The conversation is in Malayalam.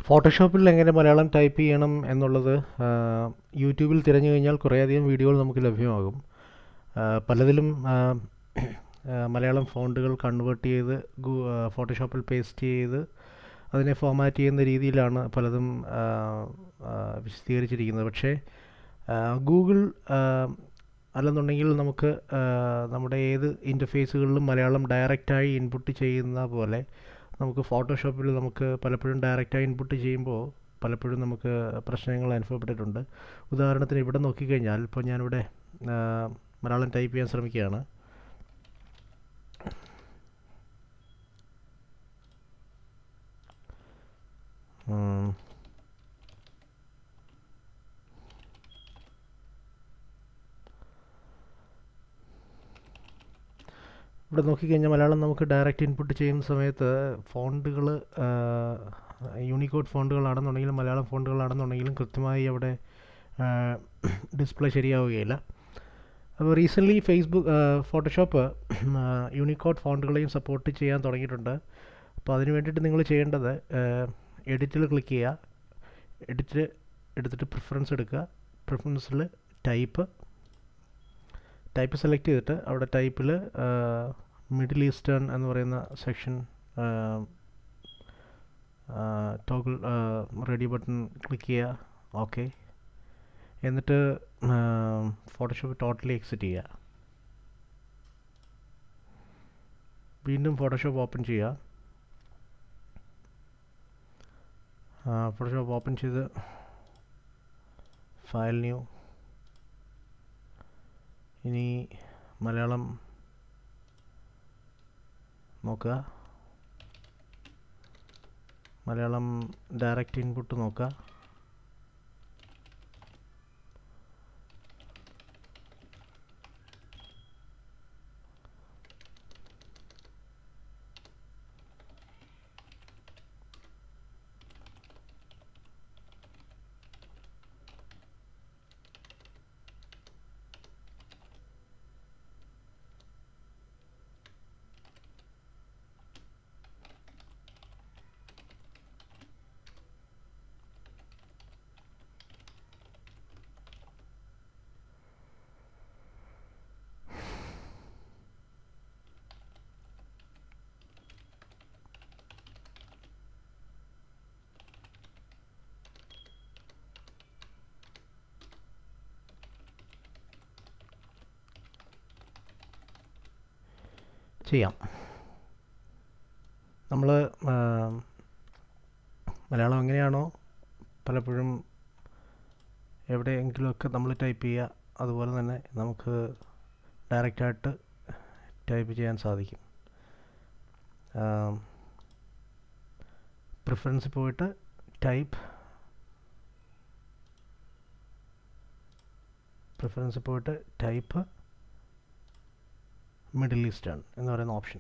ഫോട്ടോഷോപ്പിൽ എങ്ങനെ മലയാളം ടൈപ്പ് ചെയ്യണം എന്നുള്ളത് യൂട്യൂബിൽ തിരഞ്ഞു കഴിഞ്ഞാൽ കുറേയധികം വീഡിയോകൾ നമുക്ക് ലഭ്യമാകും. പലതിലും മലയാളം ഫോണ്ടുകൾ കൺവേർട്ട് ചെയ്ത് ഫോട്ടോഷോപ്പിൽ പേസ്റ്റ് ചെയ്ത് അതിനെ ഫോമാറ്റ് ചെയ്യുന്ന രീതിയിലാണ് പലതും വിശദീകരിച്ചിരിക്കുന്നത്. പക്ഷേ ഗൂഗിൾ അല്ലെന്നുണ്ടെങ്കിൽ നമുക്ക് നമ്മുടെ ഏത് ഇൻ്റർഫേസുകളിലും മലയാളം ഡയറക്റ്റായി ഇൻപുട്ട് ചെയ്യുന്ന പോലെ നമുക്ക് ഫോട്ടോഷോപ്പിൽ നമുക്ക് പലപ്പോഴും ഡയറക്റ്റായി ഇൻപുട്ട് ചെയ്യുമ്പോൾ പലപ്പോഴും നമുക്ക് പ്രശ്നങ്ങൾ അനുഭവപ്പെട്ടിട്ടുണ്ട്. ഉദാഹരണത്തിന് ഇവിടെ നോക്കിക്കഴിഞ്ഞാൽ ഇപ്പോൾ ഞാനിവിടെ മലയാളം ടൈപ്പ് ചെയ്യാൻ ശ്രമിക്കുകയാണ്. ഇവിടെ നോക്കിക്കഴിഞ്ഞാൽ മലയാളം നമുക്ക് ഡയറക്റ്റ് ഇൻപുട്ട് ചെയ്യുന്ന സമയത്ത് ഫോണ്ടുകൾ യൂണിക്കോഡ് ഫോണ്ടുകളാണെന്നുണ്ടെങ്കിലും മലയാളം ഫോണ്ടുകളാണെന്നുണ്ടെങ്കിലും കൃത്യമായി അവിടെ ഡിസ്പ്ലേ ശരിയാവുകയില്ല. അപ്പോൾ റീസെൻ്റ്ലി ഫോട്ടോഷോപ്പ് യൂണിക്കോഡ് ഫോണ്ടുകളെയും സപ്പോർട്ട് ചെയ്യാൻ തുടങ്ങിയിട്ടുണ്ട്. അപ്പോൾ അതിന് വേണ്ടിയിട്ട് നിങ്ങൾ ചെയ്യേണ്ടത് എഡിറ്റിൽ ക്ലിക്ക് ചെയ്യുക, എഡിറ്റ് എടുത്തിട്ട് പ്രിഫറൻസ് എടുക്കുക, പ്രിഫറൻസിൽ ടൈപ്പ് സെലക്ട് ചെയ്തിട്ട് അവിടെ ടൈപ്പിൽ മിഡിൽ ഈസ്റ്റേൺ എന്ന് പറയുന്ന section toggle ready button click ചെയ്യുക. ഓക്കെ, എന്നിട്ട് ഫോട്ടോഷോപ്പ് ടോട്ടലി എക്സിറ്റ് ചെയ്യുക. വീണ്ടും ഫോട്ടോഷോപ്പ് ഓപ്പൺ ചെയ്യുക. ഫോട്ടോഷോപ്പ് ഓപ്പൺ ചെയ്ത് ഫയൽ ന്യൂ. ഇനി മലയാളം നോക്കുക, മലയാളം ഡയറക്റ്റ് ഇൻപുട്ട് നോക്കുക. ചെയ്യാം. നമ്മൾ മലയാളം എങ്ങനെയാണോ പലപ്പോഴും എവിടെയെങ്കിലുമൊക്കെ നമ്മൾ ടൈപ്പ് ചെയ്യുക, അതുപോലെ തന്നെ നമുക്ക് ഡയറക്റ്റായിട്ട് ടൈപ്പ് ചെയ്യാൻ സാധിക്കും. പ്രിഫറൻസ് പോയിട്ട് ടൈപ്പ് മിഡിൽ ഈസ്റ്റേൺ എന്ന് പറയുന്ന ഓപ്ഷൻ